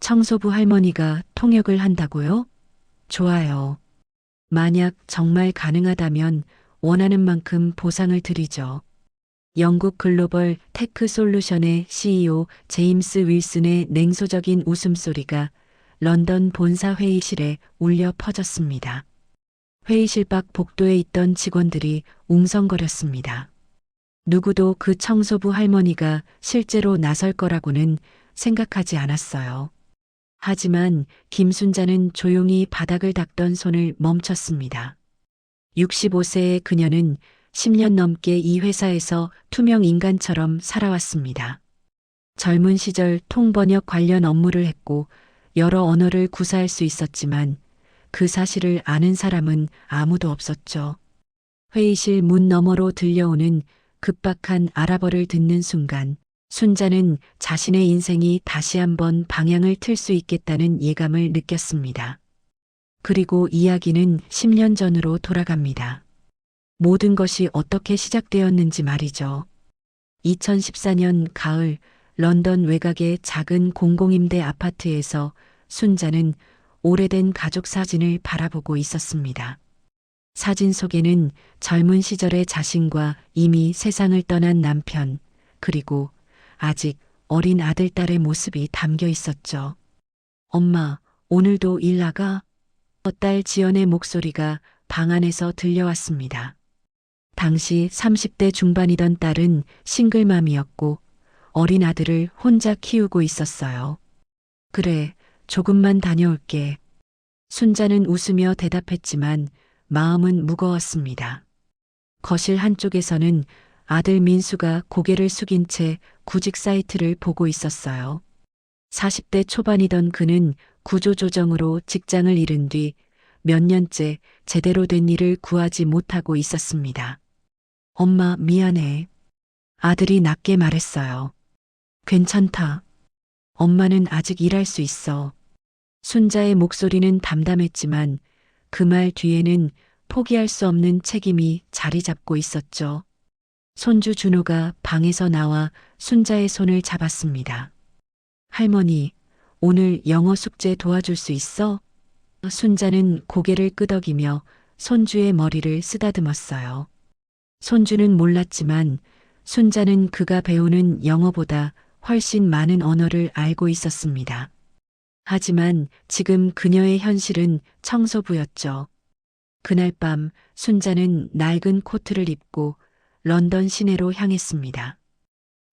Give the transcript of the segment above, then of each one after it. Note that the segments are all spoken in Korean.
청소부 할머니가 통역을 한다고요? 좋아요. 만약 정말 가능하다면 원하는 만큼 보상을 드리죠. 영국 글로벌 테크 솔루션의 CEO 제임스 윌슨의 냉소적인 웃음소리가 런던 본사 회의실에 울려 퍼졌습니다. 회의실 밖 복도에 있던 직원들이 웅성거렸습니다. 누구도 그 청소부 할머니가 실제로 나설 거라고는 생각하지 않았어요. 하지만 김순자는 조용히 바닥을 닦던 손을 멈췄습니다. 65세의 그녀는 10년 넘게 이 회사에서 투명 인간처럼 살아왔습니다. 젊은 시절 통번역 관련 업무를 했고 여러 언어를 구사할 수 있었지만 그 사실을 아는 사람은 아무도 없었죠. 회의실 문 너머로 들려오는 급박한 아랍어를 듣는 순간 순자는 자신의 인생이 다시 한번 방향을 틀 수 있겠다는 예감을 느꼈습니다. 그리고 이야기는 10년 전으로 돌아갑니다. 모든 것이 어떻게 시작되었는지 말이죠. 2014년 가을 런던 외곽의 작은 공공임대 아파트에서 순자는 오래된 가족 사진을 바라보고 있었습니다. 사진 속에는 젊은 시절의 자신과 이미 세상을 떠난 남편, 그리고 아직 어린 아들, 딸의 모습이 담겨 있었죠. 엄마, 오늘도 일 나가? 딸 지연의 목소리가 방 안에서 들려왔습니다. 당시 30대 중반이던 딸은 싱글맘이었고 어린 아들을 혼자 키우고 있었어요. 그래, 조금만 다녀올게. 순자는 웃으며 대답했지만 마음은 무거웠습니다. 거실 한쪽에서는 아들 민수가 고개를 숙인 채 구직 사이트를 보고 있었어요. 40대 초반이던 그는 구조조정으로 직장을 잃은 뒤 몇 년째 제대로 된 일을 구하지 못하고 있었습니다. 엄마, 미안해. 아들이 낮게 말했어요. 괜찮다. 엄마는 아직 일할 수 있어. 순자의 목소리는 담담했지만 그 말 뒤에는 포기할 수 없는 책임이 자리 잡고 있었죠. 손주 준호가 방에서 나와 순자의 손을 잡았습니다. 할머니, 오늘 영어 숙제 도와줄 수 있어? 순자는 고개를 끄덕이며 손주의 머리를 쓰다듬었어요. 손주는 몰랐지만 순자는 그가 배우는 영어보다 훨씬 많은 언어를 알고 있었습니다. 하지만 지금 그녀의 현실은 청소부였죠. 그날 밤 순자는 낡은 코트를 입고 런던 시내로 향했습니다.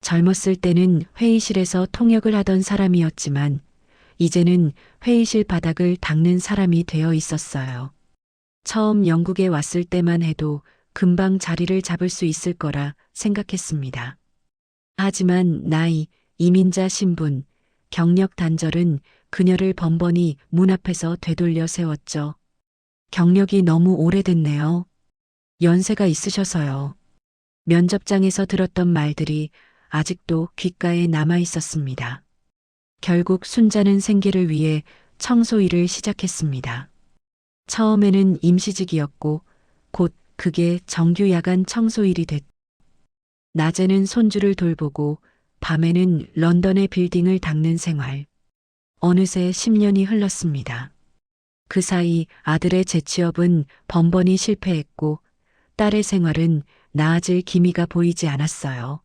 젊었을 때는 회의실에서 통역을 하던 사람이었지만 이제는 회의실 바닥을 닦는 사람이 되어 있었어요. 처음 영국에 왔을 때만 해도 금방 자리를 잡을 수 있을 거라 생각했습니다. 하지만 나이, 이민자 신분, 경력 단절은 그녀를 번번이 문 앞에서 되돌려 세웠죠. 경력이 너무 오래됐네요. 연세가 있으셔서요. 면접장에서 들었던 말들이 아직도 귓가에 남아 있었습니다. 결국 순자는 생계를 위해 청소 일을 시작했습니다. 처음에는 임시직이었고 곧 그게 정규 야간 청소 일이 됐. 낮에는 손주를 돌보고 밤에는 런던의 빌딩을 닦는 생활. 어느새 10년이 흘렀습니다. 그 사이 아들의 재취업은 번번이 실패했고 딸의 생활은 나아질 기미가 보이지 않았어요.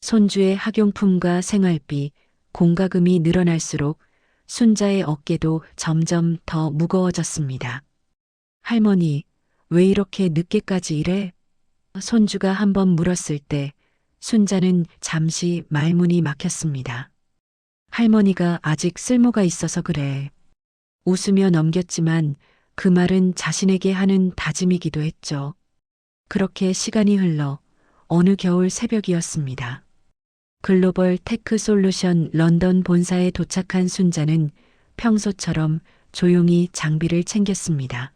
손주의 학용품과 생활비, 공과금이 늘어날수록 순자의 어깨도 점점 더 무거워졌습니다. 할머니, 왜 이렇게 늦게까지 일해? 손주가 한번 물었을 때 순자는 잠시 말문이 막혔습니다. 할머니가 아직 쓸모가 있어서 그래. 웃으며 넘겼지만 그 말은 자신에게 하는 다짐이기도 했죠. 그렇게 시간이 흘러 어느 겨울 새벽이었습니다. 글로벌 테크 솔루션 런던 본사에 도착한 순자는 평소처럼 조용히 장비를 챙겼습니다.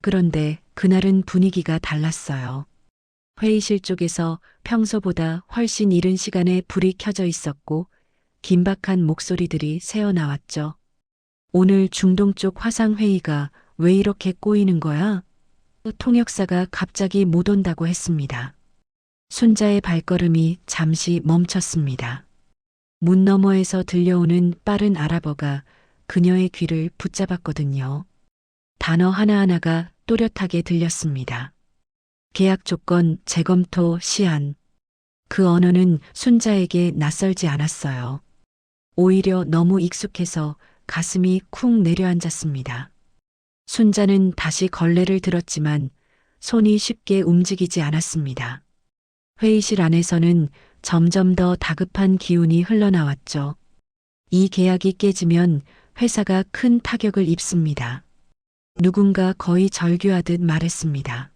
그런데 그날은 분위기가 달랐어요. 회의실 쪽에서 평소보다 훨씬 이른 시간에 불이 켜져 있었고 긴박한 목소리들이 새어나왔죠. 오늘 중동 쪽 화상회의가 왜 이렇게 꼬이는 거야? 통역사가 갑자기 못 온다고 했습니다. 순자의 발걸음이 잠시 멈췄습니다. 문 너머에서 들려오는 빠른 아랍어가 그녀의 귀를 붙잡았거든요. 단어 하나하나가 또렷하게 들렸습니다. 계약 조건, 재검토, 시한. 그 언어는 순자에게 낯설지 않았어요. 오히려 너무 익숙해서 가슴이 쿵 내려앉았습니다. 순자는 다시 걸레를 들었지만 손이 쉽게 움직이지 않았습니다. 회의실 안에서는 점점 더 다급한 기운이 흘러나왔죠. 이 계약이 깨지면 회사가 큰 타격을 입습니다. 누군가 거의 절규하듯 말했습니다.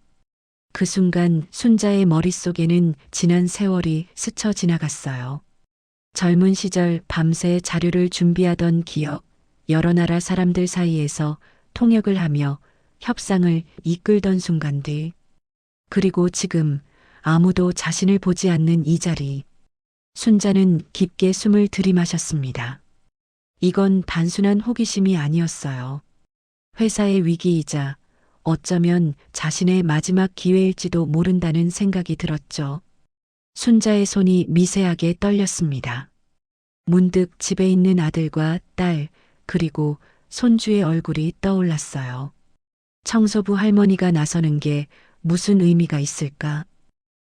그 순간 순자의 머릿속에는 지난 세월이 스쳐 지나갔어요. 젊은 시절 밤새 자료를 준비하던 기억, 여러 나라 사람들 사이에서 통역을 하며 협상을 이끌던 순간들, 그리고 지금 아무도 자신을 보지 않는 이 자리. 순자는 깊게 숨을 들이마셨습니다. 이건 단순한 호기심이 아니었어요. 회사의 위기이자 어쩌면 자신의 마지막 기회일지도 모른다는 생각이 들었죠. 순자의 손이 미세하게 떨렸습니다. 문득 집에 있는 아들과 딸, 그리고 손주의 얼굴이 떠올랐어요. 청소부 할머니가 나서는 게 무슨 의미가 있을까?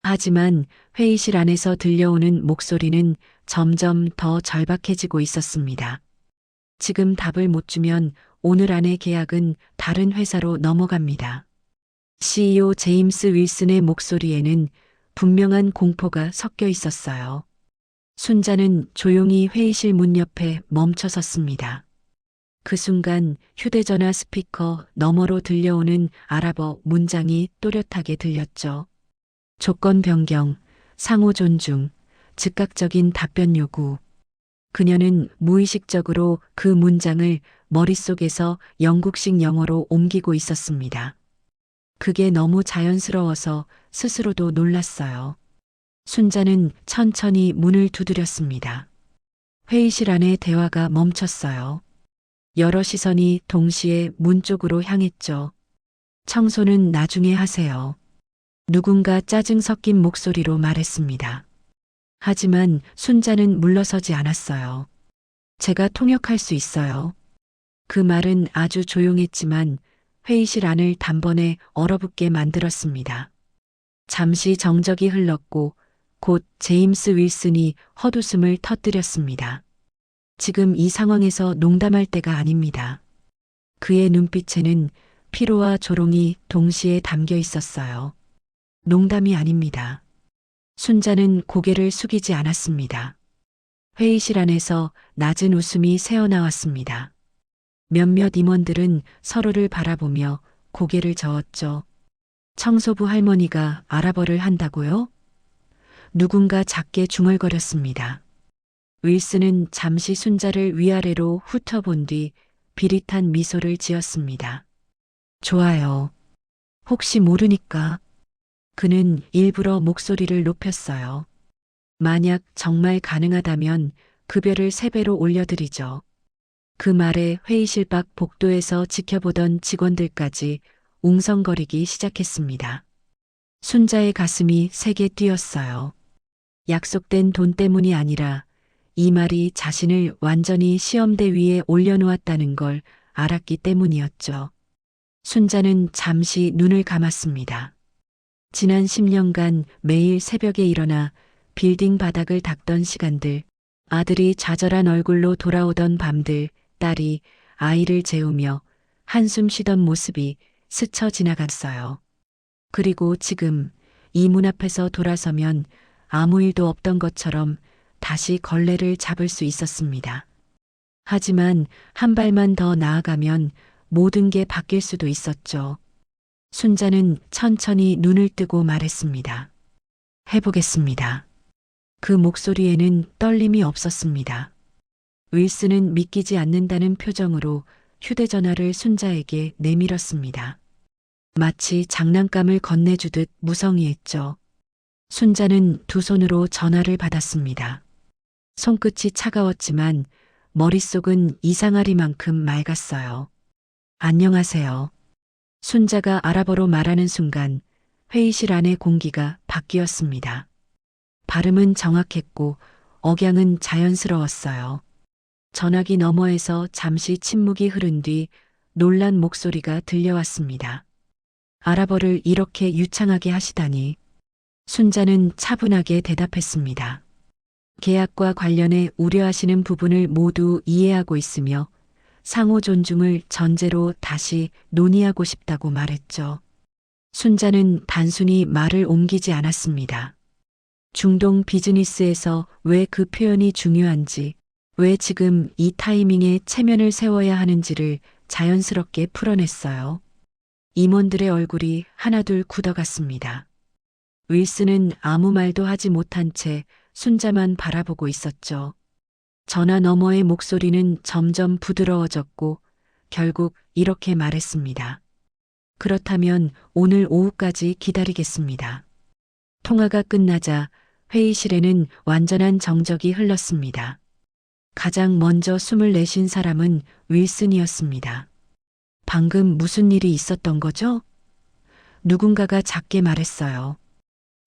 하지만 회의실 안에서 들려오는 목소리는 점점 더 절박해지고 있었습니다. 지금 답을 못 주면 오늘 안에 계약은 다른 회사로 넘어갑니다. CEO 제임스 윌슨의 목소리에는 분명한 공포가 섞여 있었어요. 순자는 조용히 회의실 문 옆에 멈춰 섰습니다. 그 순간 휴대전화 스피커 너머로 들려오는 아랍어 문장이 또렷하게 들렸죠. 조건 변경, 상호 존중, 즉각적인 답변 요구. 그녀는 무의식적으로 그 문장을 머릿속에서 영국식 영어로 옮기고 있었습니다. 그게 너무 자연스러워서 스스로도 놀랐어요. 순자는 천천히 문을 두드렸습니다. 회의실 안의 대화가 멈췄어요. 여러 시선이 동시에 문 쪽으로 향했죠. 청소는 나중에 하세요. 누군가 짜증 섞인 목소리로 말했습니다. 하지만 순자는 물러서지 않았어요. 제가 통역할 수 있어요. 그 말은 아주 조용했지만 회의실 안을 단번에 얼어붙게 만들었습니다. 잠시 정적이 흘렀고 곧 제임스 윌슨이 헛웃음을 터뜨렸습니다. 지금 이 상황에서 농담할 때가 아닙니다. 그의 눈빛에는 피로와 조롱이 동시에 담겨 있었어요. 농담이 아닙니다. 순자는 고개를 숙이지 않았습니다. 회의실 안에서 낮은 웃음이 새어나왔습니다. 몇몇 임원들은 서로를 바라보며 고개를 저었죠. 청소부 할머니가 아랍어를 한다고요? 누군가 작게 중얼거렸습니다. 윌슨은 잠시 순자를 위아래로 훑어본 뒤 비릿한 미소를 지었습니다. 좋아요. 혹시 모르니까. 그는 일부러 목소리를 높였어요. 만약 정말 가능하다면 급여를 3배로 올려드리죠. 그 말에 회의실 밖 복도에서 지켜보던 직원들까지 웅성거리기 시작했습니다. 순자의 가슴이 세게 뛰었어요. 약속된 돈 때문이 아니라 이 말이 자신을 완전히 시험대 위에 올려놓았다는 걸 알았기 때문이었죠. 순자는 잠시 눈을 감았습니다. 지난 10년간 매일 새벽에 일어나 빌딩 바닥을 닦던 시간들, 아들이 좌절한 얼굴로 돌아오던 밤들, 딸이 아이를 재우며 한숨 쉬던 모습이 스쳐 지나갔어요. 그리고 지금 이 문 앞에서 돌아서면 아무 일도 없던 것처럼 다시 걸레를 잡을 수 있었습니다. 하지만 한 발만 더 나아가면 모든 게 바뀔 수도 있었죠. 순자는 천천히 눈을 뜨고 말했습니다. 해보겠습니다. 그 목소리에는 떨림이 없었습니다. 윌슨은 믿기지 않는다는 표정으로 휴대전화를 순자에게 내밀었습니다. 마치 장난감을 건네주듯 무성의했죠. 순자는 두 손으로 전화를 받았습니다. 손끝이 차가웠지만 머릿속은 이상하리만큼 맑았어요. 안녕하세요. 순자가 아랍어로 말하는 순간 회의실 안의 공기가 바뀌었습니다. 발음은 정확했고 억양은 자연스러웠어요. 전화기 너머에서 잠시 침묵이 흐른 뒤 놀란 목소리가 들려왔습니다. 아랍어를 이렇게 유창하게 하시다니. 순자는 차분하게 대답했습니다. 계약과 관련해 우려하시는 부분을 모두 이해하고 있으며 상호 존중을 전제로 다시 논의하고 싶다고 말했죠. 순자는 단순히 말을 옮기지 않았습니다. 중동 비즈니스에서 왜 그 표현이 중요한지, 왜 지금 이 타이밍에 체면을 세워야 하는지를 자연스럽게 풀어냈어요. 임원들의 얼굴이 하나둘 굳어갔습니다. 윌슨은 아무 말도 하지 못한 채 순자만 바라보고 있었죠. 전화 너머의 목소리는 점점 부드러워졌고 결국 이렇게 말했습니다. 그렇다면 오늘 오후까지 기다리겠습니다. 통화가 끝나자 회의실에는 완전한 정적이 흘렀습니다. 가장 먼저 숨을 내쉰 사람은 윌슨이었습니다. 방금 무슨 일이 있었던 거죠? 누군가가 작게 말했어요.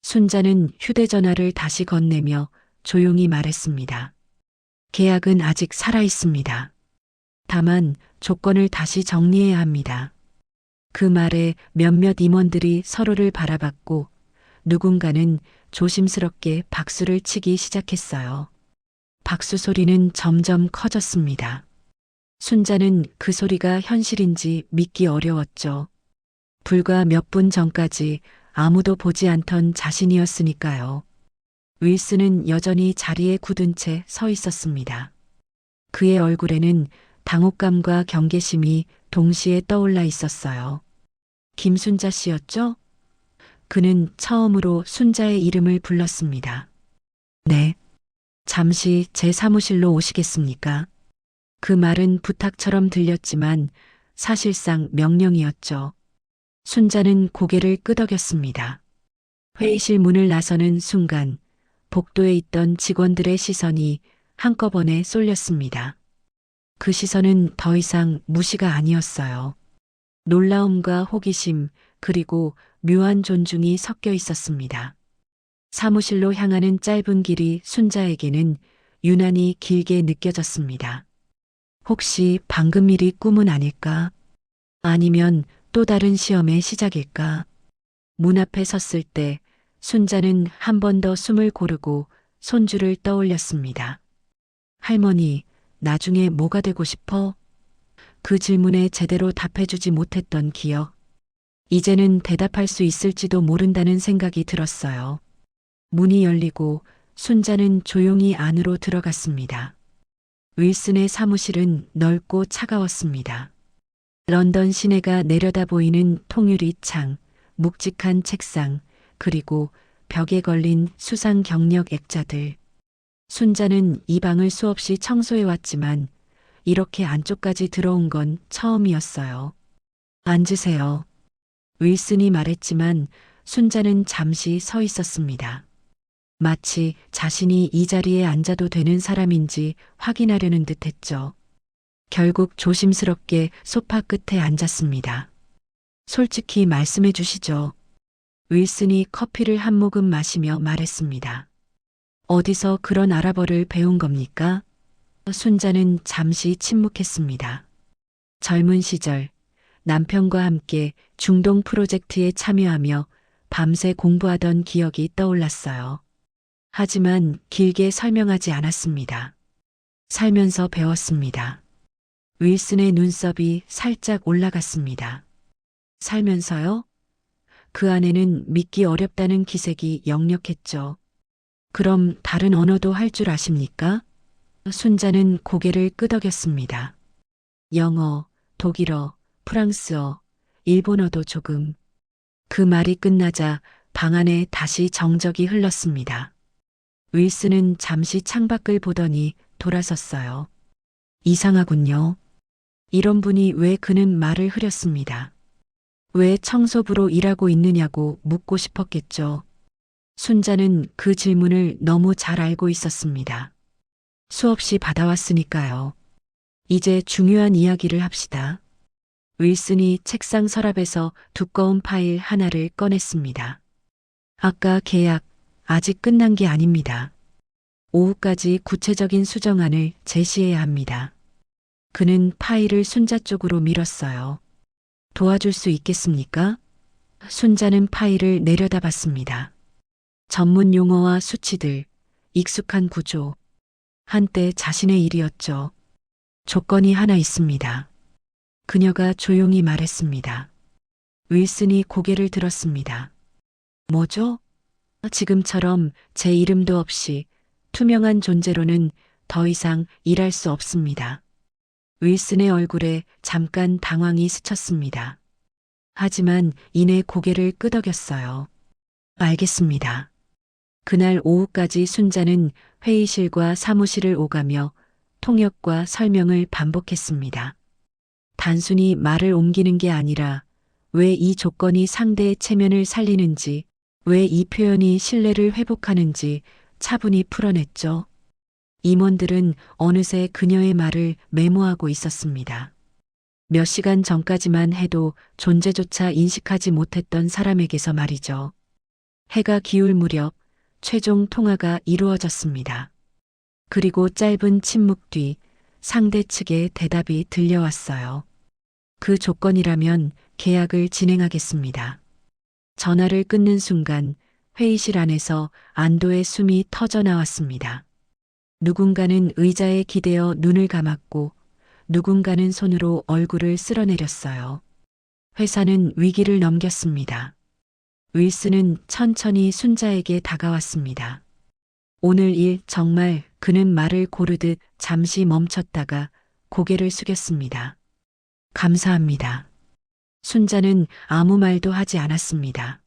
순자는 휴대전화를 다시 건네며 조용히 말했습니다. 계약은 아직 살아 있습니다. 다만 조건을 다시 정리해야 합니다. 그 말에 몇몇 임원들이 서로를 바라봤고 누군가는 조심스럽게 박수를 치기 시작했어요. 박수 소리는 점점 커졌습니다. 순자는 그 소리가 현실인지 믿기 어려웠죠. 불과 몇 분 전까지 아무도 보지 않던 자신이었으니까요. 윌슨은 여전히 자리에 굳은 채 서 있었습니다. 그의 얼굴에는 당혹감과 경계심이 동시에 떠올라 있었어요. 김순자 씨였죠? 그는 처음으로 순자의 이름을 불렀습니다. 네. 잠시 제 사무실로 오시겠습니까? 그 말은 부탁처럼 들렸지만 사실상 명령이었죠. 순자는 고개를 끄덕였습니다. 회의실 문을 나서는 순간 복도에 있던 직원들의 시선이 한꺼번에 쏠렸습니다. 그 시선은 더 이상 무시가 아니었어요. 놀라움과 호기심 그리고 묘한 존중이 섞여 있었습니다. 사무실로 향하는 짧은 길이 순자에게는 유난히 길게 느껴졌습니다. 혹시 방금 일이 꿈은 아닐까? 아니면 또 다른 시험의 시작일까? 문 앞에 섰을 때 순자는 한 번 더 숨을 고르고 손주를 떠올렸습니다. 할머니, 나중에 뭐가 되고 싶어? 그 질문에 제대로 답해주지 못했던 기억. 이제는 대답할 수 있을지도 모른다는 생각이 들었어요. 문이 열리고 순자는 조용히 안으로 들어갔습니다. 윌슨의 사무실은 넓고 차가웠습니다. 런던 시내가 내려다 보이는 통유리 창, 묵직한 책상, 그리고 벽에 걸린 수상 경력 액자들. 순자는 이 방을 수없이 청소해왔지만 이렇게 안쪽까지 들어온 건 처음이었어요. 앉으세요. 윌슨이 말했지만 순자는 잠시 서 있었습니다. 마치 자신이 이 자리에 앉아도 되는 사람인지 확인하려는 듯 했죠. 결국 조심스럽게 소파 끝에 앉았습니다. 솔직히 말씀해 주시죠. 윌슨이 커피를 한 모금 마시며 말했습니다. 어디서 그런 아랍어를 배운 겁니까? 순자는 잠시 침묵했습니다. 젊은 시절 남편과 함께 중동 프로젝트에 참여하며 밤새 공부하던 기억이 떠올랐어요. 하지만 길게 설명하지 않았습니다. 살면서 배웠습니다. 윌슨의 눈썹이 살짝 올라갔습니다. 살면서요? 그 안에는 믿기 어렵다는 기색이 역력했죠. 그럼 다른 언어도 할 줄 아십니까? 순자는 고개를 끄덕였습니다. 영어, 독일어, 프랑스어, 일본어도 조금. 그 말이 끝나자 방 안에 다시 정적이 흘렀습니다. 윌슨은 잠시 창밖을 보더니 돌아섰어요. 이상하군요. 이런 분이 왜 그는 말을 흐렸습니다. 왜 청소부로 일하고 있느냐고 묻고 싶었겠죠. 순자는 그 질문을 너무 잘 알고 있었습니다. 수없이 받아왔으니까요. 이제 중요한 이야기를 합시다. 윌슨이 책상 서랍에서 두꺼운 파일 하나를 꺼냈습니다. 아까 계약 아직 끝난 게 아닙니다. 오후까지 구체적인 수정안을 제시해야 합니다. 그는 파일을 순자 쪽으로 밀었어요. 도와줄 수 있겠습니까? 순자는 파일을 내려다봤습니다. 전문 용어와 수치들, 익숙한 구조. 한때 자신의 일이었죠. 조건이 하나 있습니다. 그녀가 조용히 말했습니다. 윌슨이 고개를 들었습니다. 뭐죠? 지금처럼 제 이름도 없이 투명한 존재로는 더 이상 일할 수 없습니다. 윌슨의 얼굴에 잠깐 당황이 스쳤습니다. 하지만 이내 고개를 끄덕였어요. 알겠습니다. 그날 오후까지 순자는 회의실과 사무실을 오가며 통역과 설명을 반복했습니다. 단순히 말을 옮기는 게 아니라 왜 이 조건이 상대의 체면을 살리는지, 왜 이 표현이 신뢰를 회복하는지 차분히 풀어냈죠. 임원들은 어느새 그녀의 말을 메모하고 있었습니다. 몇 시간 전까지만 해도 존재조차 인식하지 못했던 사람에게서 말이죠. 해가 기울 무렵 최종 통화가 이루어졌습니다. 그리고 짧은 침묵 뒤 상대 측의 대답이 들려왔어요. 그 조건이라면 계약을 진행하겠습니다. 전화를 끊는 순간 회의실 안에서 안도의 숨이 터져 나왔습니다. 누군가는 의자에 기대어 눈을 감았고 누군가는 손으로 얼굴을 쓸어내렸어요. 회사는 위기를 넘겼습니다. 윌슨은 천천히 순자에게 다가왔습니다. 오늘 일 정말 그는 말을 고르듯 잠시 멈췄다가 고개를 숙였습니다. 감사합니다. 순자는 아무 말도 하지 않았습니다.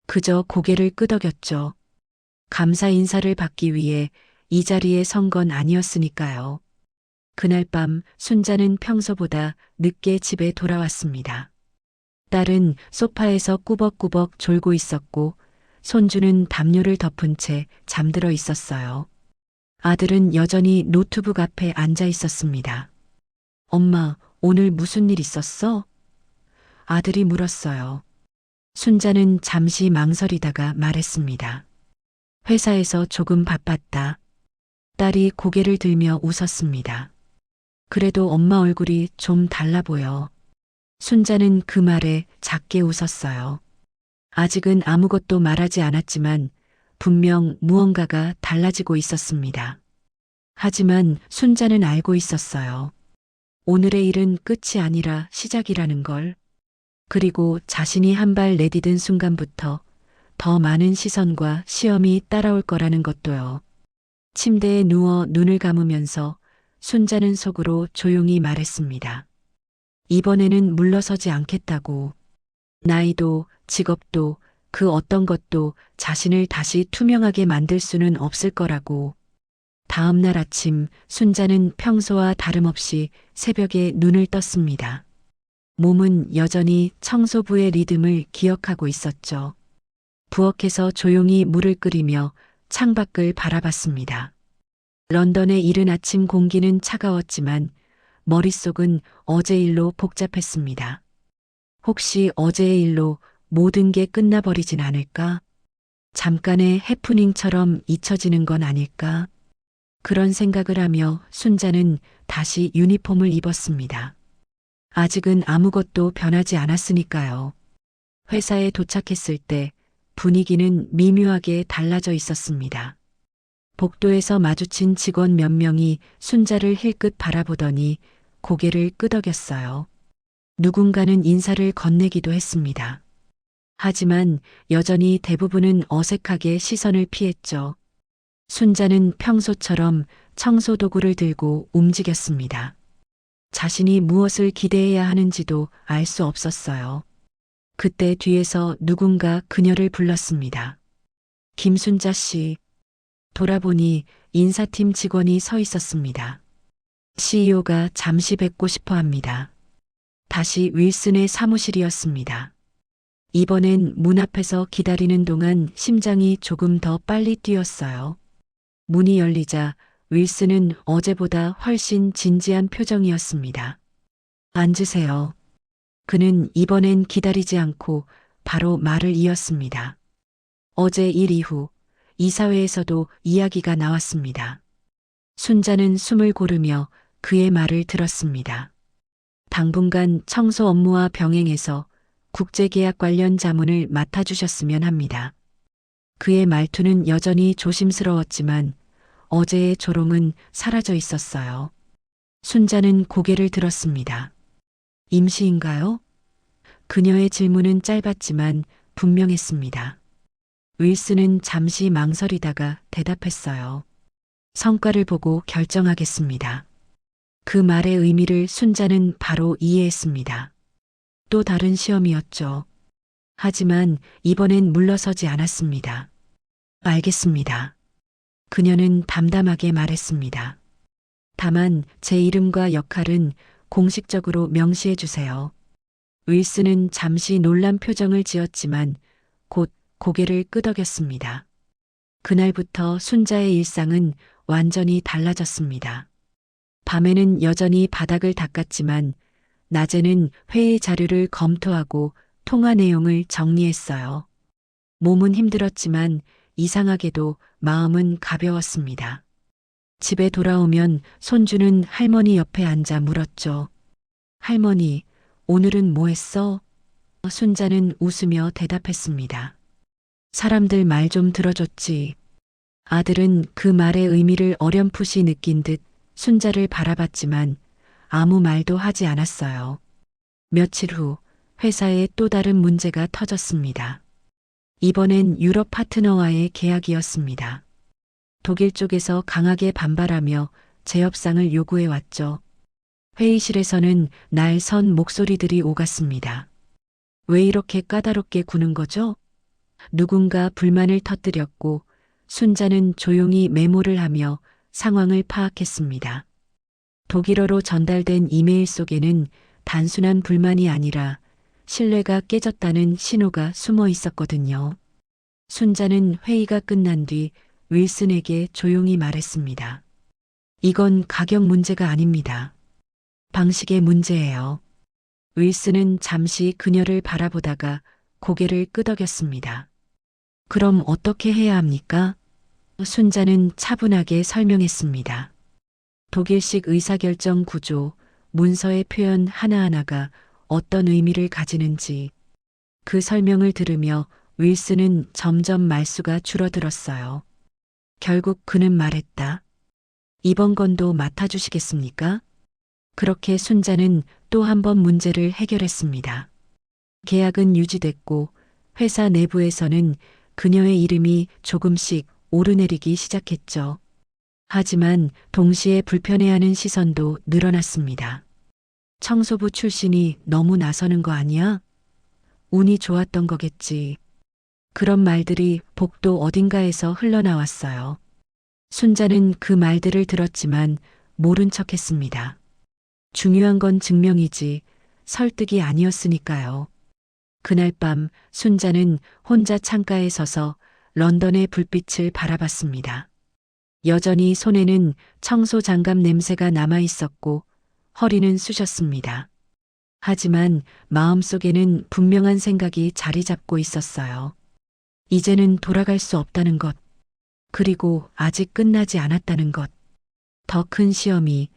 그저 고개를 끄덕였죠. 감사 인사를 받기 위해 이 자리에 선 건 아니었으니까요. 그날 밤 순자는 평소보다 늦게 집에 돌아왔습니다. 딸은 소파에서 꾸벅꾸벅 졸고 있었고 손주는 담요를 덮은 채 잠들어 있었어요. 아들은 여전히 노트북 앞에 앉아 있었습니다. 엄마, 오늘 무슨 일 있었어? 아들이 물었어요. 순자는 잠시 망설이다가 말했습니다. 회사에서 조금 바빴다. 딸이 고개를 들며 웃었습니다. 그래도 엄마 얼굴이 좀 달라 보여. 순자는 그 말에 작게 웃었어요. 아직은 아무것도 말하지 않았지만 분명 무언가가 달라지고 있었습니다. 하지만 순자는 알고 있었어요. 오늘의 일은 끝이 아니라 시작이라는 걸. 그리고 자신이 한 발 내디딘 순간부터 더 많은 시선과 시험이 따라올 거라는 것도요. 침대에 누워 눈을 감으면서 순자는 속으로 조용히 말했습니다. 이번에는 물러서지 않겠다고. 나이도 직업도 그 어떤 것도 자신을 다시 투명하게 만들 수는 없을 거라고. 다음 날 아침 순자는 평소와 다름없이 새벽에 눈을 떴습니다. 몸은 여전히 청소부의 리듬을 기억하고 있었죠. 부엌에서 조용히 물을 끓이며 창밖을 바라봤습니다. 런던의 이른 아침 공기는 차가웠지만 머릿속은 어제 일로 복잡했습니다. 혹시 어제의 일로 모든 게 끝나버리진 않을까? 잠깐의 해프닝처럼 잊혀지는 건 아닐까? 그런 생각을 하며 순자는 다시 유니폼을 입었습니다. 아직은 아무것도 변하지 않았으니까요. 회사에 도착했을 때 분위기는 미묘하게 달라져 있었습니다. 복도에서 마주친 직원 몇 명이 순자를 힐끗 바라보더니 고개를 끄덕였어요. 누군가는 인사를 건네기도 했습니다. 하지만 여전히 대부분은 어색하게 시선을 피했죠. 순자는 평소처럼 청소도구를 들고 움직였습니다. 자신이 무엇을 기대해야 하는지도 알 수 없었어요. 그때 뒤에서 누군가 그녀를 불렀습니다. 김순자 씨. 돌아보니 인사팀 직원이 서 있었습니다. CEO가 잠시 뵙고 싶어 합니다. 다시 윌슨의 사무실이었습니다. 이번엔 문 앞에서 기다리는 동안 심장이 조금 더 빨리 뛰었어요. 문이 열리자 윌슨은 어제보다 훨씬 진지한 표정이었습니다. 앉으세요. 그는 이번엔 기다리지 않고 바로 말을 이었습니다. 어제 일 이후 이사회에서도 이야기가 나왔습니다. 순자는 숨을 고르며 그의 말을 들었습니다. 당분간 청소 업무와 병행해서 국제계약 관련 자문을 맡아주셨으면 합니다. 그의 말투는 여전히 조심스러웠지만 어제의 조롱은 사라져 있었어요. 순자는 고개를 들었습니다. 임시인가요? 그녀의 질문은 짧았지만 분명했습니다. 윌슨은 잠시 망설이다가 대답했어요. 성과를 보고 결정하겠습니다. 그 말의 의미를 순자는 바로 이해했습니다. 또 다른 시험이었죠. 하지만 이번엔 물러서지 않았습니다. 알겠습니다. 그녀는 담담하게 말했습니다. 다만 제 이름과 역할은 공식적으로 명시해 주세요. 윌슨은 잠시 놀란 표정을 지었지만 곧 고개를 끄덕였습니다. 그날부터 순자의 일상은 완전히 달라졌습니다. 밤에는 여전히 바닥을 닦았지만 낮에는 회의 자료를 검토하고 통화 내용을 정리했어요. 몸은 힘들었지만 이상하게도 마음은 가벼웠습니다. 집에 돌아오면 손주는 할머니 옆에 앉아 물었죠. 할머니, 오늘은 뭐 했어? 순자는 웃으며 대답했습니다. 사람들 말 좀 들어줬지. 아들은 그 말의 의미를 어렴풋이 느낀 듯 순자를 바라봤지만 아무 말도 하지 않았어요. 며칠 후 회사에 또 다른 문제가 터졌습니다. 이번엔 유럽 파트너와의 계약이었습니다. 독일 쪽에서 강하게 반발하며 재협상을 요구해 왔죠. 회의실에서는 날 선 목소리들이 오갔습니다. 왜 이렇게 까다롭게 구는 거죠? 누군가 불만을 터뜨렸고 순자는 조용히 메모를 하며 상황을 파악했습니다. 독일어로 전달된 이메일 속에는 단순한 불만이 아니라 신뢰가 깨졌다는 신호가 숨어 있었거든요. 순자는 회의가 끝난 뒤 윌슨에게 조용히 말했습니다. 이건 가격 문제가 아닙니다. 방식의 문제예요. 윌슨은 잠시 그녀를 바라보다가 고개를 끄덕였습니다. 그럼 어떻게 해야 합니까? 순자는 차분하게 설명했습니다. 독일식 의사결정 구조, 문서의 표현 하나하나가 어떤 의미를 가지는지 그 설명을 들으며 윌슨은 점점 말수가 줄어들었어요. 결국 그는 말했다. 이번 건도 맡아주시겠습니까? 그렇게 순자는 또 한 번 문제를 해결했습니다. 계약은 유지됐고 회사 내부에서는 그녀의 이름이 조금씩 오르내리기 시작했죠. 하지만 동시에 불편해하는 시선도 늘어났습니다. 청소부 출신이 너무 나서는 거 아니야? 운이 좋았던 거겠지. 그런 말들이 복도 어딘가에서 흘러나왔어요. 순자는 그 말들을 들었지만 모른 척했습니다. 중요한 건 증명이지 설득이 아니었으니까요. 그날 밤 순자는 혼자 창가에 서서 런던의 불빛을 바라봤습니다. 여전히 손에는 청소 장갑 냄새가 남아 있었고 허리는 쑤셨습니다. 하지만 마음속에는 분명한 생각이 자리 잡고 있었어요. 이제는 돌아갈 수 없다는 것, 그리고 아직 끝나지 않았다는 것, 더 큰 시험이,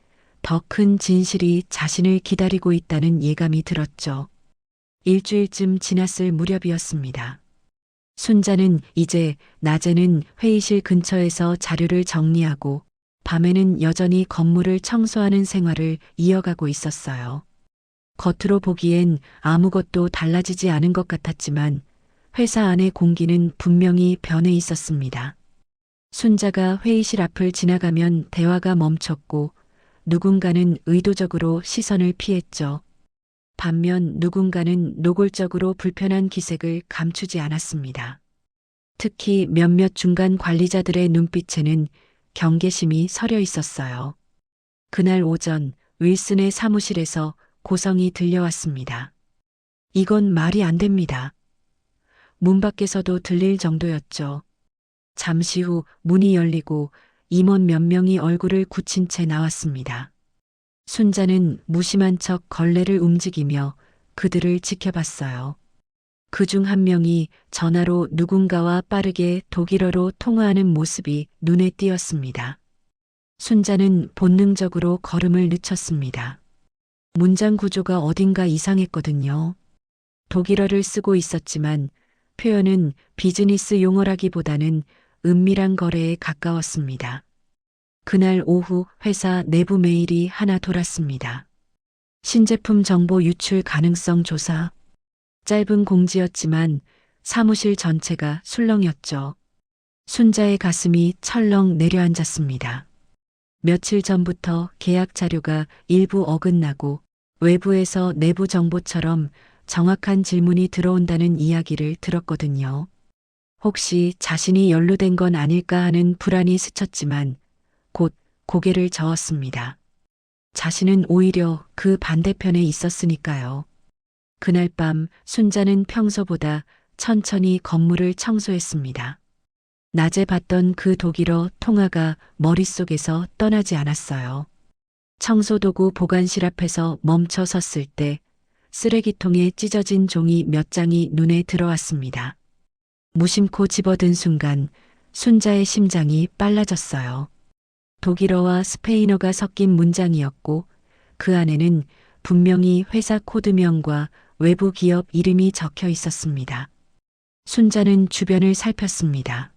더 큰 진실이 자신을 기다리고 있다는 예감이 들었죠. 일주일쯤 지났을 무렵이었습니다. 순자는 이제 낮에는 회의실 근처에서 자료를 정리하고 밤에는 여전히 건물을 청소하는 생활을 이어가고 있었어요. 겉으로 보기엔 아무것도 달라지지 않은 것 같았지만 회사 안의 공기는 분명히 변해 있었습니다. 순자가 회의실 앞을 지나가면 대화가 멈췄고 누군가는 의도적으로 시선을 피했죠. 반면 누군가는 노골적으로 불편한 기색을 감추지 않았습니다. 특히 몇몇 중간 관리자들의 눈빛에는 경계심이 서려 있었어요. 그날 오전 윌슨의 사무실에서 고성이 들려왔습니다. 이건 말이 안 됩니다. 문 밖에서도 들릴 정도였죠. 잠시 후 문이 열리고 임원 몇 명이 얼굴을 굳힌 채 나왔습니다. 순자는 무심한 척 걸레를 움직이며 그들을 지켜봤어요. 그중 한 명이 전화로 누군가와 빠르게 독일어로 통화하는 모습이 눈에 띄었습니다. 순자는 본능적으로 걸음을 늦췄습니다. 문장 구조가 어딘가 이상했거든요. 독일어를 쓰고 있었지만 표현은 비즈니스 용어라기보다는 은밀한 거래에 가까웠습니다. 그날 오후 회사 내부 메일이 하나 돌았습니다. 신제품 정보 유출 가능성 조사. 짧은 공지였지만 사무실 전체가 술렁였죠. 순자의 가슴이 철렁 내려앉았습니다. 며칠 전부터 계약 자료가 일부 어긋나고 외부에서 내부 정보처럼 정확한 질문이 들어온다는 이야기를 들었거든요. 혹시 자신이 연루된 건 아닐까 하는 불안이 스쳤지만 곧 고개를 저었습니다. 자신은 오히려 그 반대편에 있었으니까요. 그날 밤 순자는 평소보다 천천히 건물을 청소했습니다. 낮에 봤던 그 독일어 통화가 머릿속에서 떠나지 않았어요. 청소도구 보관실 앞에서 멈춰 섰을 때 쓰레기통에 찢어진 종이 몇 장이 눈에 들어왔습니다. 무심코 집어든 순간 순자의 심장이 빨라졌어요. 독일어와 스페인어가 섞인 문장이었고 그 안에는 분명히 회사 코드명과 외부 기업 이름이 적혀 있었습니다. 순자는 주변을 살폈습니다.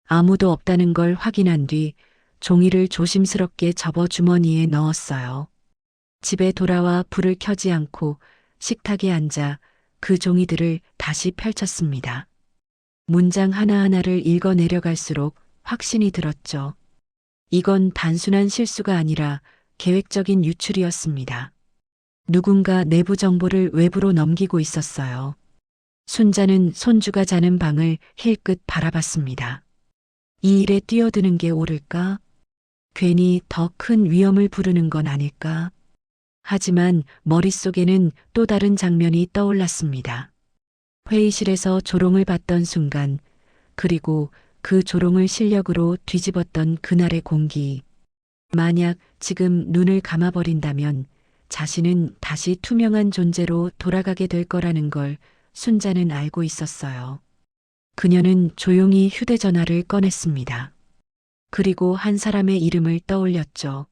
아무도 없다는 걸 확인한 뒤 종이를 조심스럽게 접어 주머니에 넣었어요. 집에 돌아와 불을 켜지 않고 식탁에 앉아 그 종이들을 다시 펼쳤습니다. 문장 하나하나를 읽어 내려갈수록 확신이 들었죠. 이건 단순한 실수가 아니라 계획적인 유출이었습니다. 누군가 내부 정보를 외부로 넘기고 있었어요. 순자는 손주가 자는 방을 힐끗 바라봤습니다. 이 일에 뛰어드는 게 옳을까? 괜히 더 큰 위험을 부르는 건 아닐까? 하지만 머릿속에는 또 다른 장면이 떠올랐습니다. 회의실에서 조롱을 받던 순간, 그리고 그 조롱을 실력으로 뒤집었던 그날의 공기. 만약 지금 눈을 감아버린다면 자신은 다시 투명한 존재로 돌아가게 될 거라는 걸 순자는 알고 있었어요. 그녀는 조용히 휴대전화를 꺼냈습니다. 그리고 한 사람의 이름을 떠올렸죠.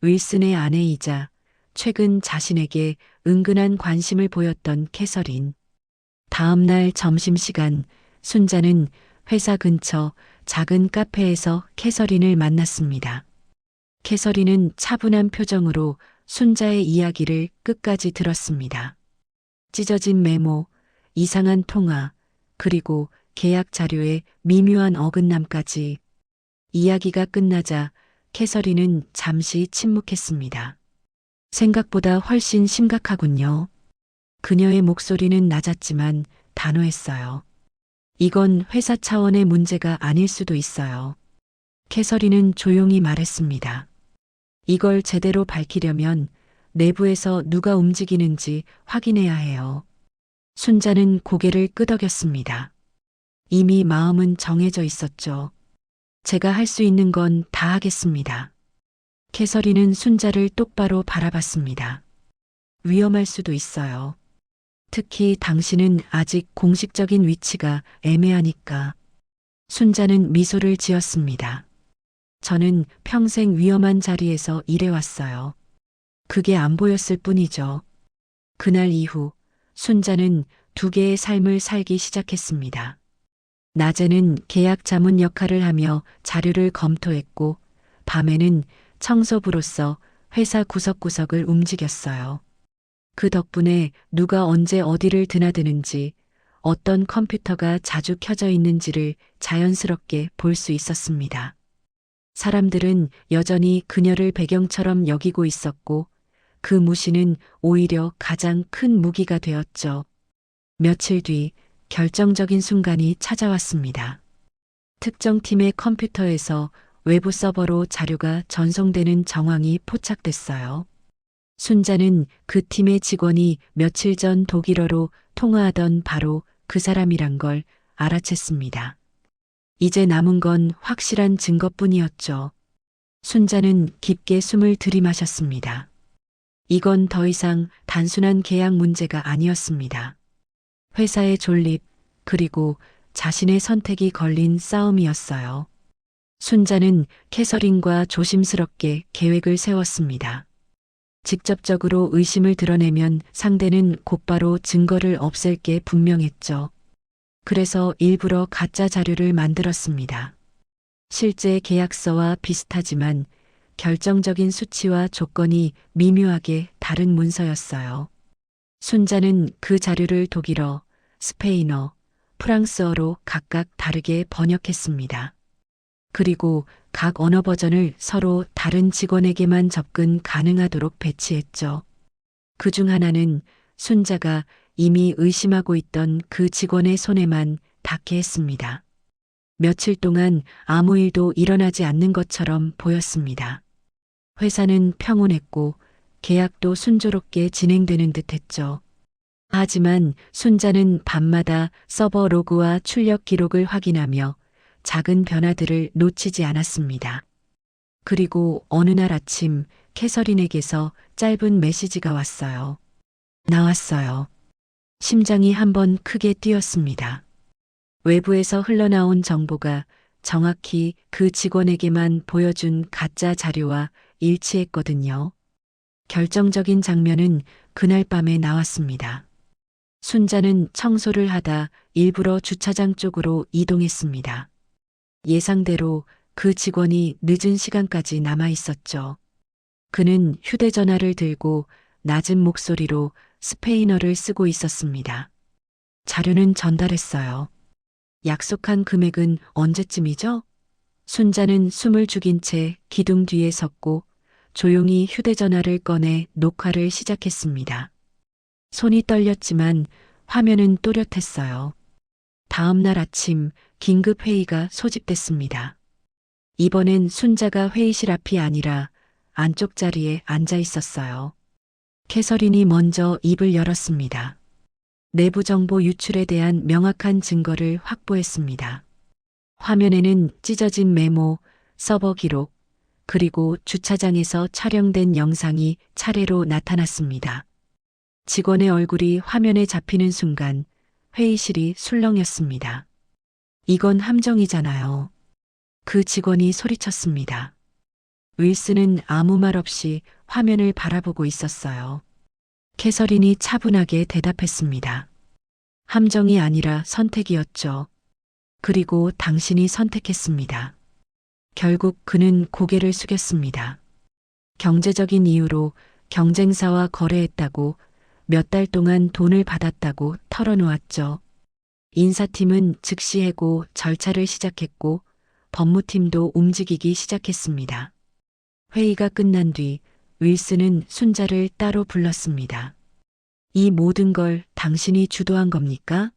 윌슨의 아내이자 최근 자신에게 은근한 관심을 보였던 캐서린. 다음 날 점심시간 순자는 회사 근처 작은 카페에서 캐서린을 만났습니다. 캐서린은 차분한 표정으로 순자의 이야기를 끝까지 들었습니다. 찢어진 메모, 이상한 통화, 그리고 계약 자료의 미묘한 어긋남까지. 이야기가 끝나자 캐서린은 잠시 침묵했습니다. 생각보다 훨씬 심각하군요. 그녀의 목소리는 낮았지만 단호했어요. 이건 회사 차원의 문제가 아닐 수도 있어요. 캐서린은 조용히 말했습니다. 이걸 제대로 밝히려면 내부에서 누가 움직이는지 확인해야 해요. 순자는 고개를 끄덕였습니다. 이미 마음은 정해져 있었죠. 제가 할 수 있는 건 다 하겠습니다. 캐서린은 순자를 똑바로 바라봤습니다. 위험할 수도 있어요. 특히 당신은 아직 공식적인 위치가 애매하니까. 순자는 미소를 지었습니다. 저는 평생 위험한 자리에서 일해왔어요. 그게 안 보였을 뿐이죠. 그날 이후 순자는 두 개의 삶을 살기 시작했습니다. 낮에는 계약 자문 역할을 하며 자료를 검토했고 밤에는 청소부로서 회사 구석구석을 움직였어요. 그 덕분에 누가 언제 어디를 드나드는지, 어떤 컴퓨터가 자주 켜져 있는지를 자연스럽게 볼 수 있었습니다. 사람들은 여전히 그녀를 배경처럼 여기고 있었고 그 무시는 오히려 가장 큰 무기가 되었죠. 며칠 뒤 결정적인 순간이 찾아왔습니다. 특정 팀의 컴퓨터에서 외부 서버로 자료가 전송되는 정황이 포착됐어요. 순자는 그 팀의 직원이 며칠 전 독일어로 통화하던 바로 그 사람이란 걸 알아챘습니다. 이제 남은 건 확실한 증거뿐이었죠. 순자는 깊게 숨을 들이마셨습니다. 이건 더 이상 단순한 계약 문제가 아니었습니다. 회사의 존립, 그리고 자신의 선택이 걸린 싸움이었어요. 순자는 캐서린과 조심스럽게 계획을 세웠습니다. 직접적으로 의심을 드러내면 상대는 곧바로 증거를 없앨 게 분명했죠. 그래서 일부러 가짜 자료를 만들었습니다. 실제 계약서와 비슷하지만 결정적인 수치와 조건이 미묘하게 다른 문서였어요. 순자는 그 자료를 독일어, 스페인어, 프랑스어로 각각 다르게 번역했습니다. 그리고 각 언어 버전을 서로 다른 직원에게만 접근 가능하도록 배치했죠. 그중 하나는 순자가 이미 의심하고 있던 그 직원의 손에만 닿게 했습니다. 며칠 동안 아무 일도 일어나지 않는 것처럼 보였습니다. 회사는 평온했고 계약도 순조롭게 진행되는 듯 했죠. 하지만 순자는 밤마다 서버 로그와 출력 기록을 확인하며 작은 변화들을 놓치지 않았습니다. 그리고 어느 날 아침 캐서린에게서 짧은 메시지가 왔어요. 나왔어요. 심장이 한번 크게 뛰었습니다. 외부에서 흘러나온 정보가 정확히 그 직원에게만 보여준 가짜 자료와 일치했거든요. 결정적인 장면은 그날 밤에 나왔습니다. 순자는 청소를 하다 일부러 주차장 쪽으로 이동했습니다. 예상대로 그 직원이 늦은 시간까지 남아 있었죠. 그는 휴대전화를 들고 낮은 목소리로 스페인어를 쓰고 있었습니다. 자료는 전달했어요. 약속한 금액은 언제쯤이죠? 순자는 숨을 죽인 채 기둥 뒤에 섰고 조용히 휴대전화를 꺼내 녹화를 시작했습니다. 손이 떨렸지만 화면은 또렷했어요. 다음 날 아침 긴급 회의가 소집됐습니다. 이번엔 순자가 회의실 앞이 아니라 안쪽 자리에 앉아 있었어요. 캐서린이 먼저 입을 열었습니다. 내부 정보 유출에 대한 명확한 증거를 확보했습니다. 화면에는 찢어진 메모, 서버 기록, 그리고 주차장에서 촬영된 영상이 차례로 나타났습니다. 직원의 얼굴이 화면에 잡히는 순간 회의실이 술렁였습니다. 이건 함정이잖아요. 그 직원이 소리쳤습니다. 윌슨은 아무 말 없이 화면을 바라보고 있었어요. 캐서린이 차분하게 대답했습니다. 함정이 아니라 선택이었죠. 그리고 당신이 선택했습니다. 결국 그는 고개를 숙였습니다. 경제적인 이유로 경쟁사와 거래했다고 몇 달 동안 돈을 받았다고 털어놓았죠. 인사팀은 즉시 해고 절차를 시작했고 법무팀도 움직이기 시작했습니다. 회의가 끝난 뒤 윌슨은 순자를 따로 불렀습니다. 이 모든 걸 당신이 주도한 겁니까?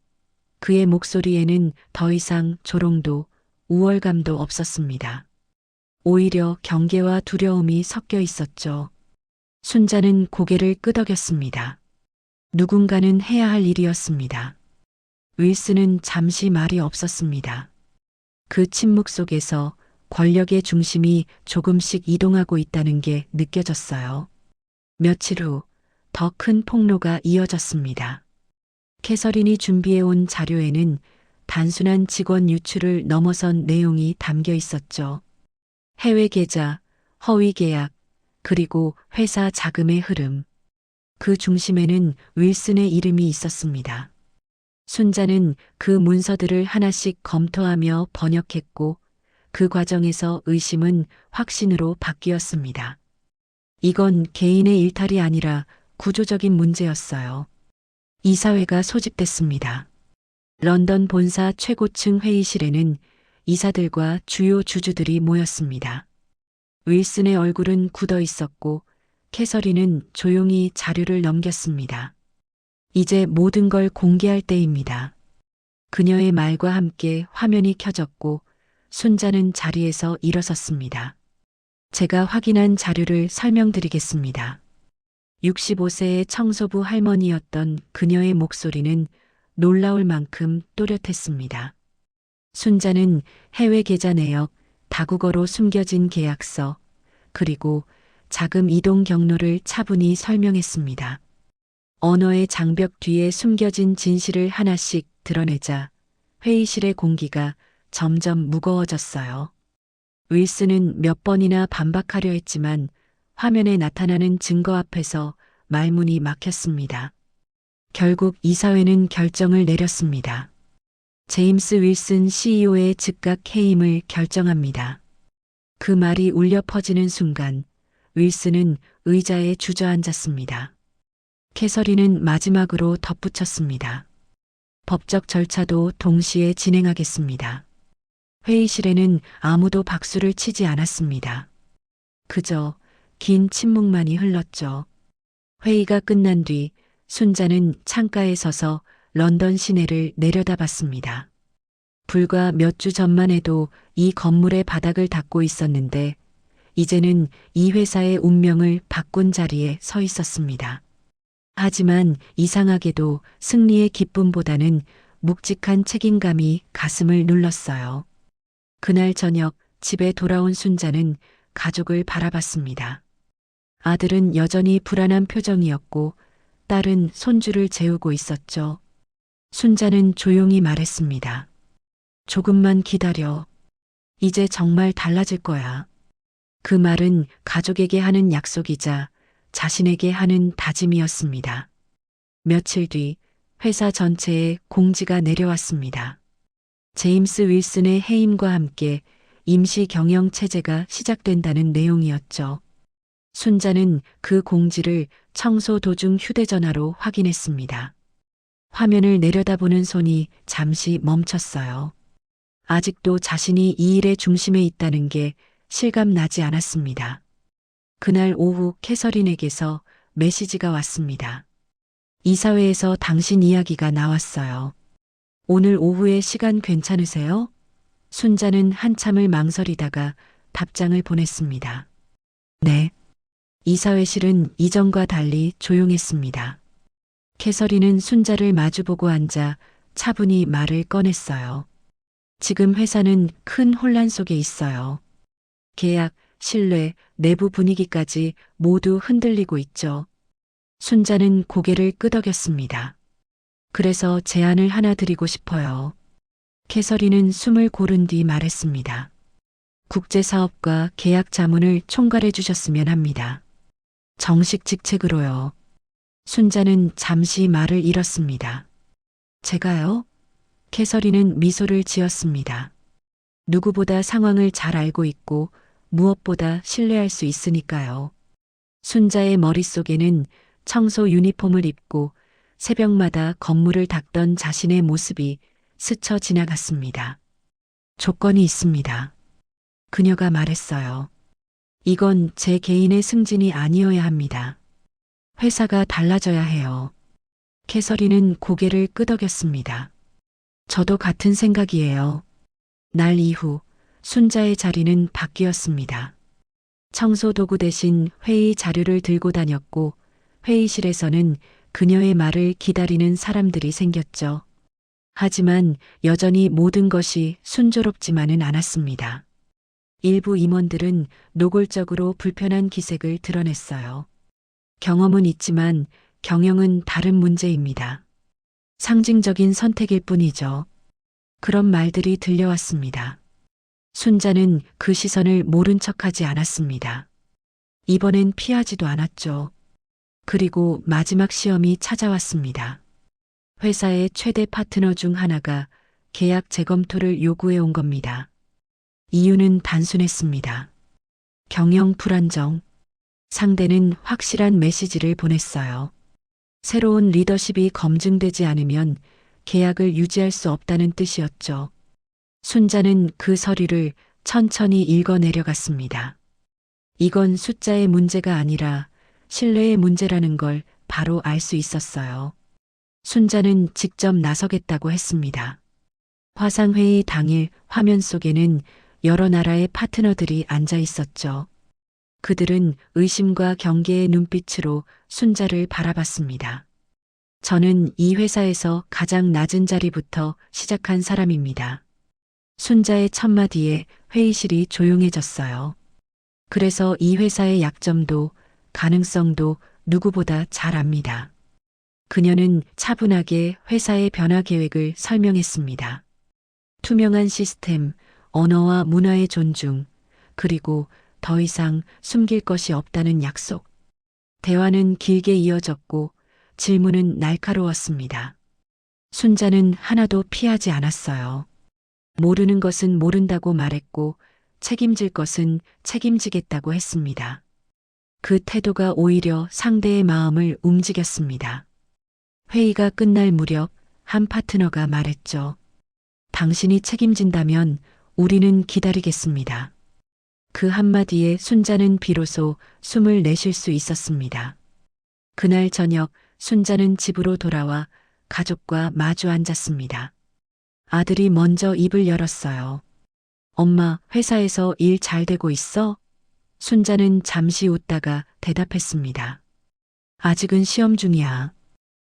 그의 목소리에는 더 이상 조롱도 우월감도 없었습니다. 오히려 경계와 두려움이 섞여 있었죠. 순자는 고개를 끄덕였습니다. 누군가는 해야 할 일이었습니다. 윌슨은 잠시 말이 없었습니다. 그 침묵 속에서 권력의 중심이 조금씩 이동하고 있다는 게 느껴졌어요. 며칠 후 더 큰 폭로가 이어졌습니다. 캐서린이 준비해온 자료에는 단순한 직원 유출을 넘어선 내용이 담겨 있었죠. 해외 계좌, 허위 계약, 그리고 회사 자금의 흐름. 그 중심에는 윌슨의 이름이 있었습니다. 순자는 그 문서들을 하나씩 검토하며 번역했고 그 과정에서 의심은 확신으로 바뀌었습니다. 이건 개인의 일탈이 아니라 구조적인 문제였어요. 이사회가 소집됐습니다. 런던 본사 최고층 회의실에는 이사들과 주요 주주들이 모였습니다. 윌슨의 얼굴은 굳어 있었고 캐서린은 조용히 자료를 넘겼습니다. 이제 모든 걸 공개할 때입니다. 그녀의 말과 함께 화면이 켜졌고 순자는 자리에서 일어섰습니다. 제가 확인한 자료를 설명드리겠습니다. 65세의 청소부 할머니였던 그녀의 목소리는 놀라울 만큼 또렷했습니다. 순자는 해외 계좌 내역, 다국어로 숨겨진 계약서, 그리고 자금 이동 경로를 차분히 설명했습니다. 언어의 장벽 뒤에 숨겨진 진실을 하나씩 드러내자 회의실의 공기가 점점 무거워졌어요. 윌슨은 몇 번이나 반박하려 했지만 화면에 나타나는 증거 앞에서 말문이 막혔습니다. 결국 이사회는 결정을 내렸습니다. 제임스 윌슨 CEO의 즉각 해임을 결정합니다. 그 말이 울려 퍼지는 순간 윌슨은 의자에 주저앉았습니다. 캐서린은 마지막으로 덧붙였습니다. 법적 절차도 동시에 진행하겠습니다. 회의실에는 아무도 박수를 치지 않았습니다. 그저 긴 침묵만이 흘렀죠. 회의가 끝난 뒤 순자는 창가에 서서 런던 시내를 내려다봤습니다. 불과 몇 주 전만 해도 이 건물의 바닥을 닦고 있었는데 이제는 이 회사의 운명을 바꾼 자리에 서 있었습니다. 하지만 이상하게도 승리의 기쁨보다는 묵직한 책임감이 가슴을 눌렀어요. 그날 저녁 집에 돌아온 순자는 가족을 바라봤습니다. 아들은 여전히 불안한 표정이었고 딸은 손주를 재우고 있었죠. 순자는 조용히 말했습니다. 조금만 기다려. 이제 정말 달라질 거야. 그 말은 가족에게 하는 약속이자 자신에게 하는 다짐이었습니다. 며칠 뒤 회사 전체에 공지가 내려왔습니다. 제임스 윌슨의 해임과 함께 임시 경영 체제가 시작된다는 내용이었죠. 순자는 그 공지를 청소 도중 휴대전화로 확인했습니다. 화면을 내려다보는 손이 잠시 멈췄어요. 아직도 자신이 이 일의 중심에 있다는 게 실감나지 않았습니다. 그날 오후 캐서린에게서 메시지가 왔습니다. 이사회에서 당신 이야기가 나왔어요. 오늘 오후에 시간 괜찮으세요? 순자는 한참을 망설이다가 답장을 보냈습니다. 네. 이사회실은 이전과 달리 조용했습니다. 캐서린은 순자를 마주보고 앉아 차분히 말을 꺼냈어요. 지금 회사는 큰 혼란 속에 있어요. 계약, 신뢰, 내부 분위기까지 모두 흔들리고 있죠. 순자는 고개를 끄덕였습니다. 그래서 제안을 하나 드리고 싶어요. 캐서린은 숨을 고른 뒤 말했습니다. 국제사업과 계약 자문을 총괄해 주셨으면 합니다. 정식 직책으로요. 순자는 잠시 말을 잃었습니다. 제가요? 캐서린은 미소를 지었습니다. 누구보다 상황을 잘 알고 있고 무엇보다 신뢰할 수 있으니까요. 순자의 머릿속에는 청소 유니폼을 입고 새벽마다 건물을 닦던 자신의 모습이 스쳐 지나갔습니다. 조건이 있습니다. 그녀가 말했어요. 이건 제 개인의 승진이 아니어야 합니다. 회사가 달라져야 해요. 캐서린은 고개를 끄덕였습니다. 저도 같은 생각이에요. 날 이후 순자의 자리는 바뀌었습니다. 청소 도구 대신 회의 자료를 들고 다녔고 회의실에서는 그녀의 말을 기다리는 사람들이 생겼죠. 하지만 여전히 모든 것이 순조롭지만은 않았습니다. 일부 임원들은 노골적으로 불편한 기색을 드러냈어요. 경험은 있지만 경영은 다른 문제입니다. 상징적인 선택일 뿐이죠. 그런 말들이 들려왔습니다. 순자는 그 시선을 모른 척하지 않았습니다. 이번엔 피하지도 않았죠. 그리고 마지막 시험이 찾아왔습니다. 회사의 최대 파트너 중 하나가 계약 재검토를 요구해 온 겁니다. 이유는 단순했습니다. 경영 불안정. 상대는 확실한 메시지를 보냈어요. 새로운 리더십이 검증되지 않으면 계약을 유지할 수 없다는 뜻이었죠. 순자는 그 서류를 천천히 읽어 내려갔습니다. 이건 숫자의 문제가 아니라 신뢰의 문제라는 걸 바로 알 수 있었어요. 순자는 직접 나서겠다고 했습니다. 화상회의 당일 화면 속에는 여러 나라의 파트너들이 앉아 있었죠. 그들은 의심과 경계의 눈빛으로 순자를 바라봤습니다. 저는 이 회사에서 가장 낮은 자리부터 시작한 사람입니다. 순자의 첫마디에 회의실이 조용해졌어요. 그래서 이 회사의 약점도 가능성도 누구보다 잘 압니다. 그녀는 차분하게 회사의 변화 계획을 설명했습니다. 투명한 시스템, 언어와 문화의 존중, 그리고 더 이상 숨길 것이 없다는 약속. 대화는 길게 이어졌고 질문은 날카로웠습니다. 순자는 하나도 피하지 않았어요. 모르는 것은 모른다고 말했고 책임질 것은 책임지겠다고 했습니다. 그 태도가 오히려 상대의 마음을 움직였습니다. 회의가 끝날 무렵 한 파트너가 말했죠. 당신이 책임진다면 우리는 기다리겠습니다. 그 한마디에 순자는 비로소 숨을 내쉴 수 있었습니다. 그날 저녁 순자는 집으로 돌아와 가족과 마주 앉았습니다. 아들이 먼저 입을 열었어요. 엄마, 회사에서 일 잘 되고 있어? 순자는 잠시 웃다가 대답했습니다. 아직은 시험 중이야.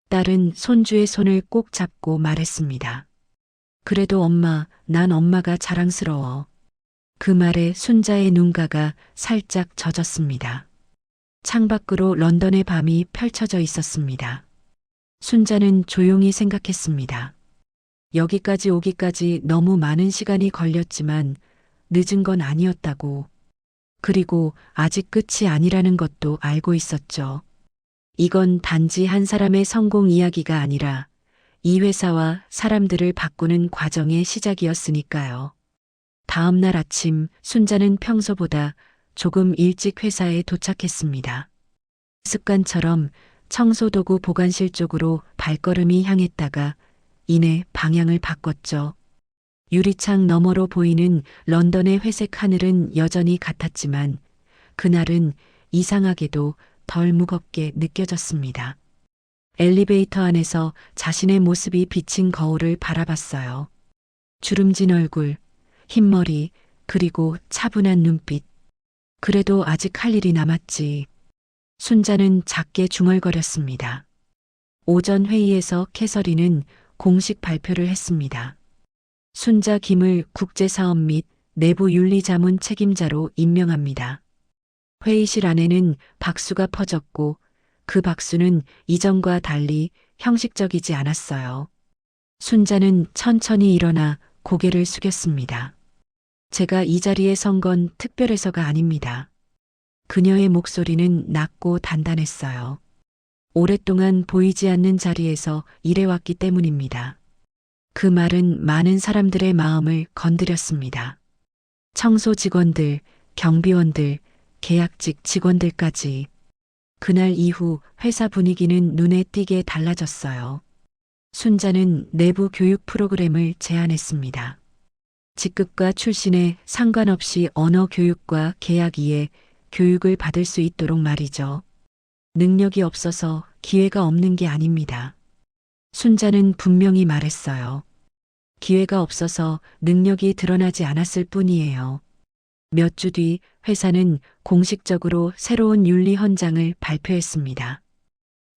딸은 손주의 손을 꼭 잡고 말했습니다. 그래도 엄마, 난 엄마가 자랑스러워. 그 말에 순자의 눈가가 살짝 젖었습니다. 창밖으로 런던의 밤이 펼쳐져 있었습니다. 순자는 조용히 생각했습니다. 여기까지 오기까지 너무 많은 시간이 걸렸지만 늦은 건 아니었다고. 그리고 아직 끝이 아니라는 것도 알고 있었죠. 이건 단지 한 사람의 성공 이야기가 아니라 이 회사와 사람들을 바꾸는 과정의 시작이었으니까요. 다음 날 아침 순자는 평소보다 조금 일찍 회사에 도착했습니다. 습관처럼 청소도구 보관실 쪽으로 발걸음이 향했다가 이내 방향을 바꿨죠. 유리창 너머로 보이는 런던의 회색 하늘은 여전히 같았지만 그날은 이상하게도 덜 무겁게 느껴졌습니다. 엘리베이터 안에서 자신의 모습이 비친 거울을 바라봤어요. 주름진 얼굴, 흰머리, 그리고 차분한 눈빛. 그래도 아직 할 일이 남았지. 순자는 작게 중얼거렸습니다. 오전 회의에서 캐서린은 공식 발표를 했습니다. 순자 김을 국제사업 및 내부 윤리자문 책임자로 임명합니다. 회의실 안에는 박수가 퍼졌고 그 박수는 이전과 달리 형식적이지 않았어요. 순자는 천천히 일어나 고개를 숙였습니다. 제가 이 자리에 선 건 특별해서가 아닙니다. 그녀의 목소리는 낮고 단단했어요. 오랫동안 보이지 않는 자리에서 일해왔기 때문입니다. 그 말은 많은 사람들의 마음을 건드렸습니다. 청소 직원들, 경비원들, 계약직 직원들까지. 그날 이후 회사 분위기는 눈에 띄게 달라졌어요. 순자는 내부 교육 프로그램을 제안했습니다. 직급과 출신에 상관없이 언어 교육과 계약 이해 교육을 받을 수 있도록 말이죠. 능력이 없어서 기회가 없는 게 아닙니다. 순자는 분명히 말했어요. 기회가 없어서 능력이 드러나지 않았을 뿐이에요. 몇 주 뒤 회사는 공식적으로 새로운 윤리 헌장을 발표했습니다.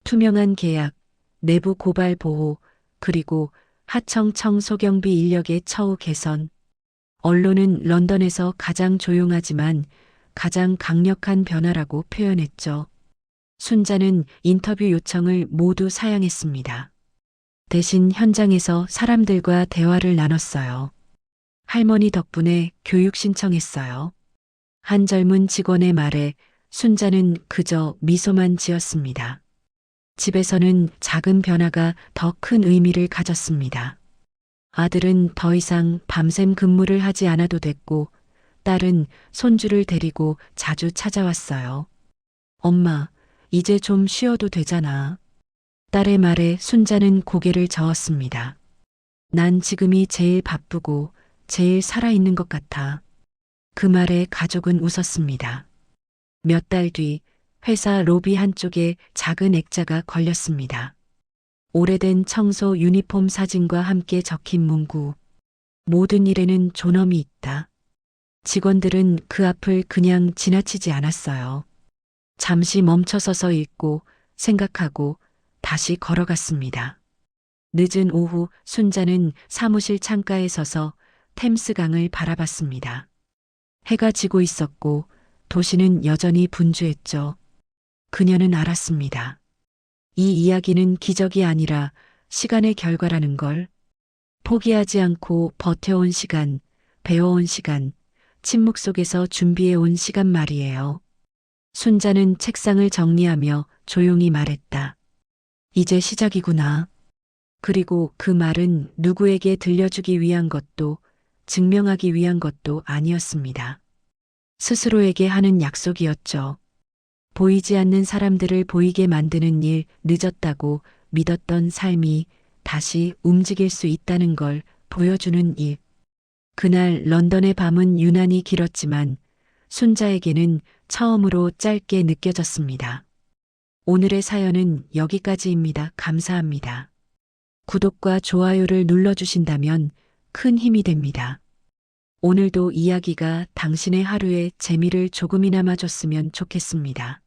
투명한 계약, 내부 고발 보호, 그리고 하청 청소경비 인력의 처우 개선. 언론은 런던에서 가장 조용하지만 가장 강력한 변화라고 표현했죠. 순자는 인터뷰 요청을 모두 사양했습니다. 대신 현장에서 사람들과 대화를 나눴어요. 할머니 덕분에 교육 신청했어요. 한 젊은 직원의 말에 순자는 그저 미소만 지었습니다. 집에서는 작은 변화가 더 큰 의미를 가졌습니다. 아들은 더 이상 밤샘 근무를 하지 않아도 됐고 딸은 손주를 데리고 자주 찾아왔어요. 엄마, 이제 좀 쉬어도 되잖아. 딸의 말에 순자는 고개를 저었습니다. 난 지금이 제일 바쁘고 제일 살아있는 것 같아. 그 말에 가족은 웃었습니다. 몇 달 뒤 회사 로비 한쪽에 작은 액자가 걸렸습니다. 오래된 청소 유니폼 사진과 함께 적힌 문구. 모든 일에는 존엄이 있다. 직원들은 그 앞을 그냥 지나치지 않았어요. 잠시 멈춰서서 읽고 생각하고 다시 걸어갔습니다. 늦은 오후 순자는 사무실 창가에 서서 템스강을 바라봤습니다. 해가 지고 있었고 도시는 여전히 분주했죠. 그녀는 알았습니다. 이 이야기는 기적이 아니라 시간의 결과라는 걸, 포기하지 않고 버텨온 시간, 배워온 시간, 침묵 속에서 준비해온 시간 말이에요. 순자는 책상을 정리하며 조용히 말했다. 이제 시작이구나. 그리고 그 말은 누구에게 들려주기 위한 것도 증명하기 위한 것도 아니었습니다. 스스로에게 하는 약속이었죠. 보이지 않는 사람들을 보이게 만드는 일, 늦었다고 믿었던 삶이 다시 움직일 수 있다는 걸 보여주는 일. 그날 런던의 밤은 유난히 길었지만 순자에게는 처음으로 짧게 느껴졌습니다. 오늘의 사연은 여기까지입니다. 감사합니다. 구독과 좋아요를 눌러주신다면 큰 힘이 됩니다. 오늘도 이야기가 당신의 하루에 재미를 조금이나마 줬으면 좋겠습니다.